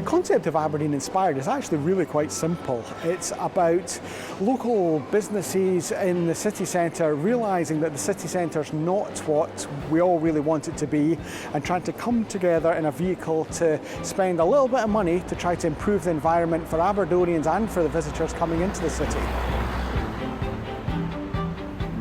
concept of Aberdeen Inspired is actually really quite simple. It's about local businesses in the city centre realising that the city centre is not what we all really want it to be, and trying to come together in a vehicle to spend a little bit of money to try to improve the environment for Aberdonians and for the visitors coming into the city.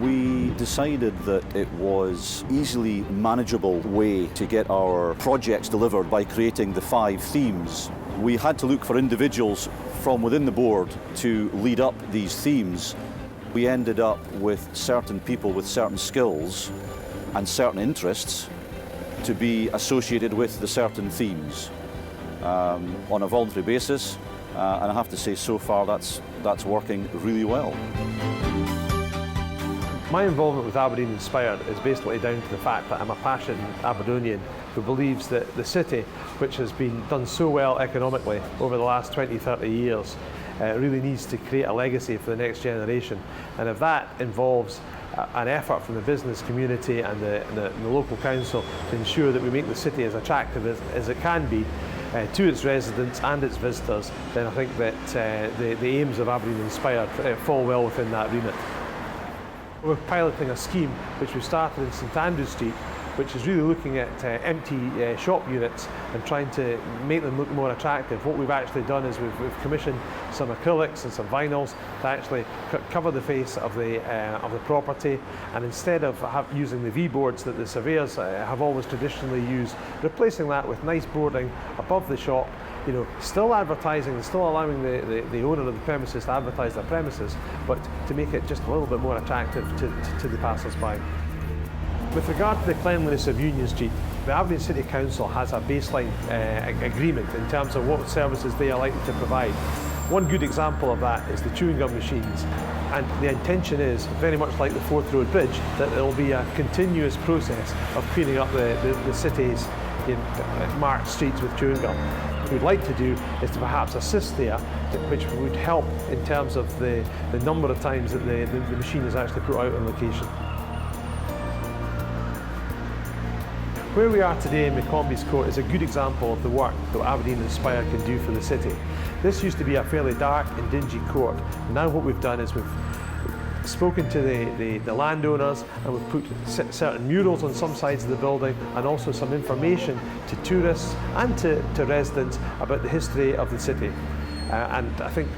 We decided that it was easily manageable way to get our projects delivered by creating the 5 themes. We had to look for individuals from within the board to lead up these themes. We ended up with certain people with certain skills and certain interests to be associated with the certain themes on a voluntary basis, and I have to say so far that's working really well. My involvement with Aberdeen Inspired is basically down to the fact that I'm a passionate Aberdonian who believes that the city, which has been done so well economically over the last 20-30 years, really needs to create a legacy for the next generation. And if that involves an effort from the business community and the local council to ensure that we make the city as attractive as it can be to its residents and its visitors, then I think that the aims of Aberdeen Inspired fall well within that remit. We're piloting a scheme which we started in St Andrew Street, which is really looking at empty shop units and trying to make them look more attractive. What we've actually done is we've commissioned some acrylics and some vinyls to actually cover the face of the property, and instead of using the V-boards that the surveyors have always traditionally used, replacing that with nice boarding above the shop, you know, still advertising and still allowing the owner of the premises to advertise their premises, but to make it just a little bit more attractive to the passers-by. With regard to the cleanliness of Union Street, the Aberdeen City Council has a baseline agreement in terms of what services they are likely to provide. One good example of that is the chewing gum machines, and the intention is, very much like the Forth Road Bridge, that there will be a continuous process of cleaning up the city's marked streets with chewing gum. What we'd like to do is to perhaps assist there, which would help in terms of the number of times that the machine is actually put out on location. Where we are today in McCombie's Court is a good example of the work that Aberdeen Inspire can do for the city. This used to be a fairly dark and dingy court. Now what we've done is we've spoken to the landowners, and we've put certain murals on some sides of the building, and also some information to tourists and to residents about the history of the city. And I think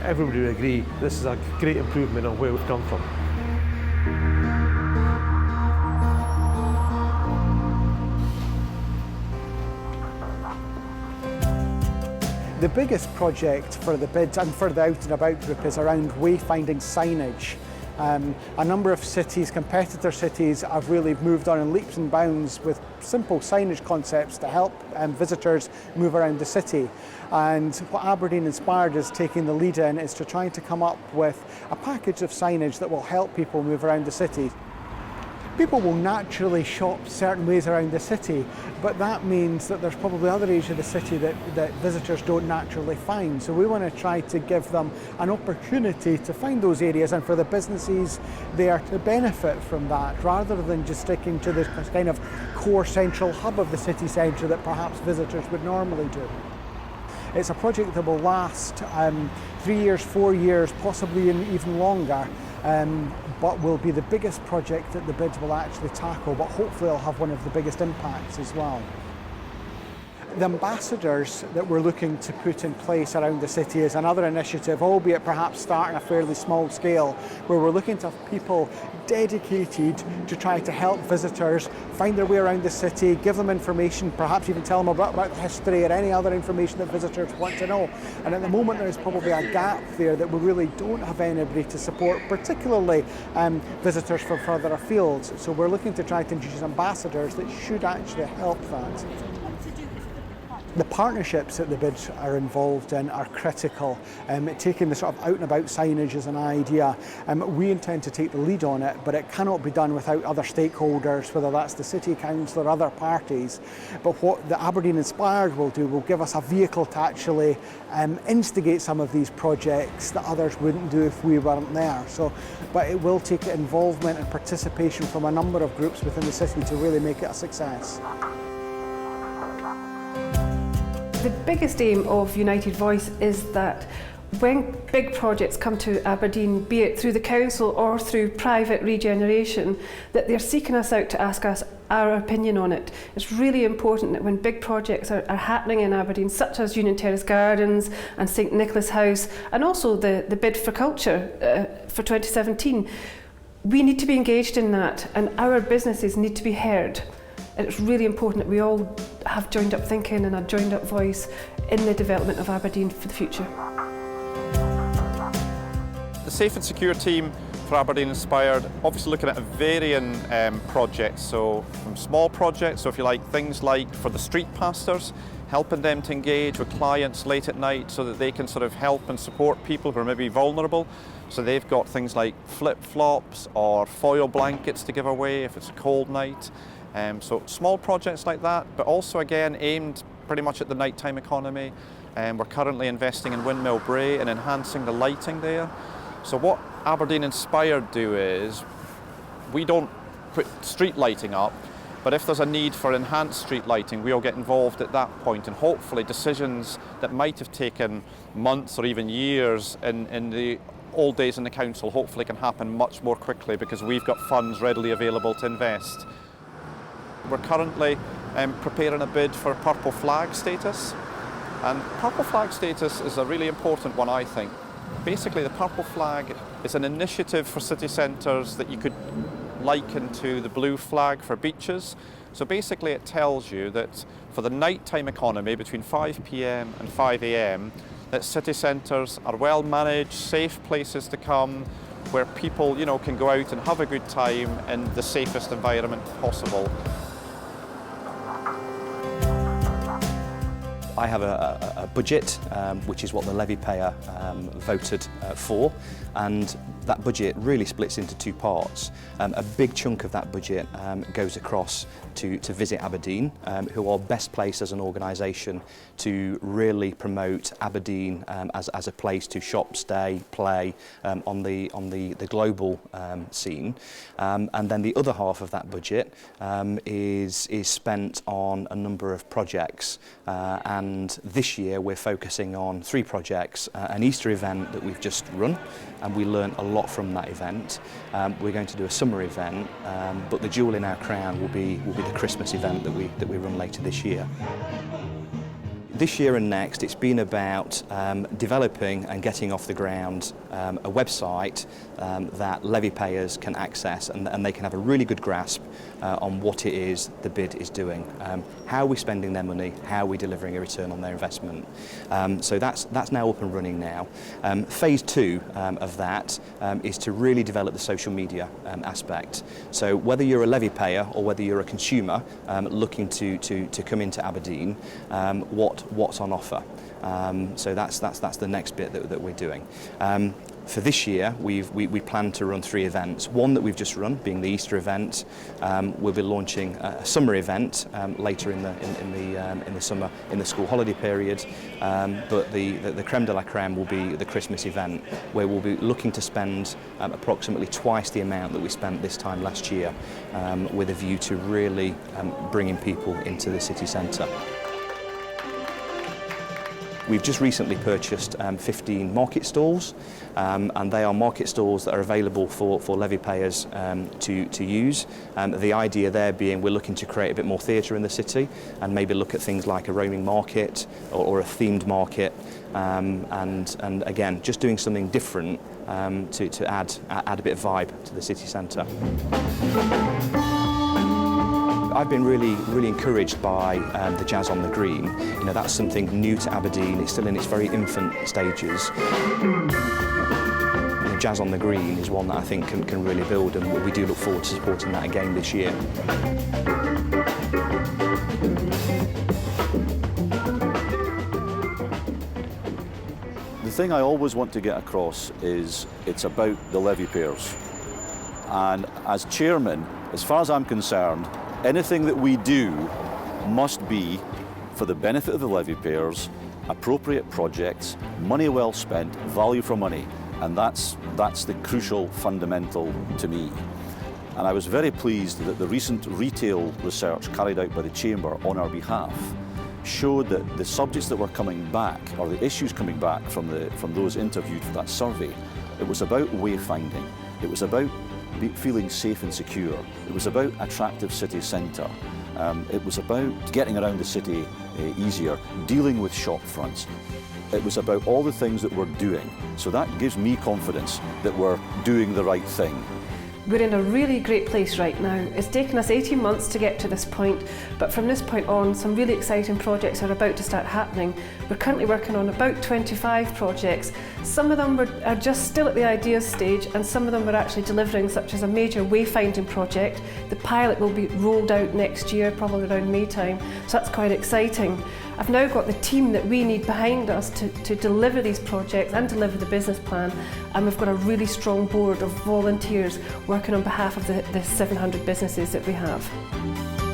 everybody would agree this is a great improvement on where we've come from. The biggest project for the bids and for the Out and About group is around wayfinding signage. A number of cities, competitor cities, have really moved on in leaps and bounds with simple signage concepts to help visitors move around the city. And what Aberdeen Inspired is taking the lead in is to try to come up with a package of signage that will help people move around the city. People will naturally shop certain ways around the city, but that means that there's probably other areas of the city that visitors don't naturally find. So we want to try to give them an opportunity to find those areas, and for the businesses there to benefit from that, rather than just sticking to this kind of core central hub of the city centre that perhaps visitors would normally do. It's a project that will last 3 years, 4 years, possibly even longer. But will be the biggest project that the bids will actually tackle, but hopefully it'll have one of the biggest impacts as well. The ambassadors that we're looking to put in place around the city is another initiative, albeit perhaps starting a fairly small scale, where we're looking to have people dedicated to try to help visitors find their way around the city, give them information, perhaps even tell them about the history or any other information that visitors want to know. And at the moment there's probably a gap there that we really don't have anybody to support, particularly visitors from further afield. So we're looking to try to introduce ambassadors that should actually help that. The partnerships that the bids are involved in are critical. Taking the sort of out and about signage as an idea, we intend to take the lead on it, but it cannot be done without other stakeholders, whether that's the City Council or other parties. But what the Aberdeen Inspired will do will give us a vehicle to actually instigate some of these projects that others wouldn't do if we weren't there. But it will take involvement and participation from a number of groups within the city to really make it a success. The biggest aim of United Voice is that when big projects come to Aberdeen, be it through the council or through private regeneration, that they're seeking us out to ask us our opinion on it. It's really important that when big projects are happening in Aberdeen, such as Union Terrace Gardens and St Nicholas House, and also the bid for culture for 2017, we need to be engaged in that, and our businesses need to be heard. And it's really important that we all have joined up thinking and a joined up voice in the development of Aberdeen for the future. The Safe and Secure team for Aberdeen Inspired, obviously looking at a varying projects, so from small projects, so if you like, things like for the street pastors, helping them to engage with clients late at night so that they can sort of help and support people who are maybe vulnerable. So they've got things like flip-flops or foil blankets to give away if it's a cold night. So small projects like that, but also again aimed pretty much at the nighttime economy. We're currently investing in Windmill Brae and enhancing the lighting there. So what Aberdeen Inspired do is, we don't put street lighting up, but if there's a need for enhanced street lighting, we'll get involved at that point, and hopefully decisions that might have taken months or even years in the old days in the council hopefully can happen much more quickly because we've got funds readily available to invest. We're currently preparing a bid for Purple Flag status, and Purple Flag status is a really important one, I think. Basically, the Purple Flag is an initiative for city centres that you could liken to the blue flag for beaches. So basically it tells you that for the nighttime economy between 5 p.m. and 5 a.m, that city centres are well managed, safe places to come, where people, you know, can go out and have a good time in the safest environment possible. I have a budget, which is what the levy payer voted for, and that budget really splits into two parts. A big chunk of that budget goes across to Visit Aberdeen, who are best placed as an organisation to really promote Aberdeen as a place to shop, stay, play on the global scene. And then the other half of that budget is spent on a number of projects, and this year we're focusing on 3 projects, an Easter event that we've just run, and we learned a lot from that event. We're going to do a summer event, but the jewel in our crown will be the Christmas event that we run later this year. This year and next, it's been about developing and getting off the ground a website that levy payers can access, and they can have a really good grasp on what it is the bid is doing. How are we spending their money? How are we delivering a return on their investment? So that's now up and running now. Phase 2 of that is to really develop the social media aspect. So whether you're a levy payer or whether you're a consumer looking to come into Aberdeen, what's on offer. So that's the next bit that we're doing. For this year, we plan to run 3 events. One that we've just run, being the Easter event. We'll be launching a summer event later in the summer, in the school holiday period. But the creme de la creme will be the Christmas event, where we'll be looking to spend approximately twice the amount that we spent this time last year, with a view to really bringing people into the city centre. We've just recently purchased 15 market stalls, and they are market stalls that are available for levy payers to use. The idea there being we're looking to create a bit more theatre in the city and maybe look at things like a roaming market or a themed market, and again, just doing something different to add a bit of vibe to the city centre. I've been really encouraged by the Jazz on the Green. You know, that's something new to Aberdeen. It's still in its very infant stages. The Jazz on the Green is one that I think can really build, and we do look forward to supporting that again this year. The thing I always want to get across is it's about the levy payers. And as chairman, as far as I'm concerned, anything that we do must be for the benefit of the levy payers, appropriate projects, money well spent, value for money, and that's the crucial fundamental to me. And I was very pleased that the recent retail research carried out by the Chamber on our behalf showed that the subjects that were coming back, or the issues coming back from those interviewed for that survey, it was about wayfinding, it was about feeling safe and secure, it was about attractive city centre, it was about getting around the city easier, dealing with shop fronts. It was about all the things that we're doing. So that gives me confidence that we're doing the right thing. We're in a really great place right now. It's taken us 18 months to get to this point, but from this point on, some really exciting projects are about to start happening. We're currently working on about 25 projects. Some of them are just still at the ideas stage, and some of them we're actually delivering, such as a major wayfinding project. The pilot will be rolled out next year, probably around May time, so that's quite exciting. I've now got the team that we need behind us to deliver these projects and deliver the business plan, and we've got a really strong board of volunteers working on behalf of the 700 businesses that we have.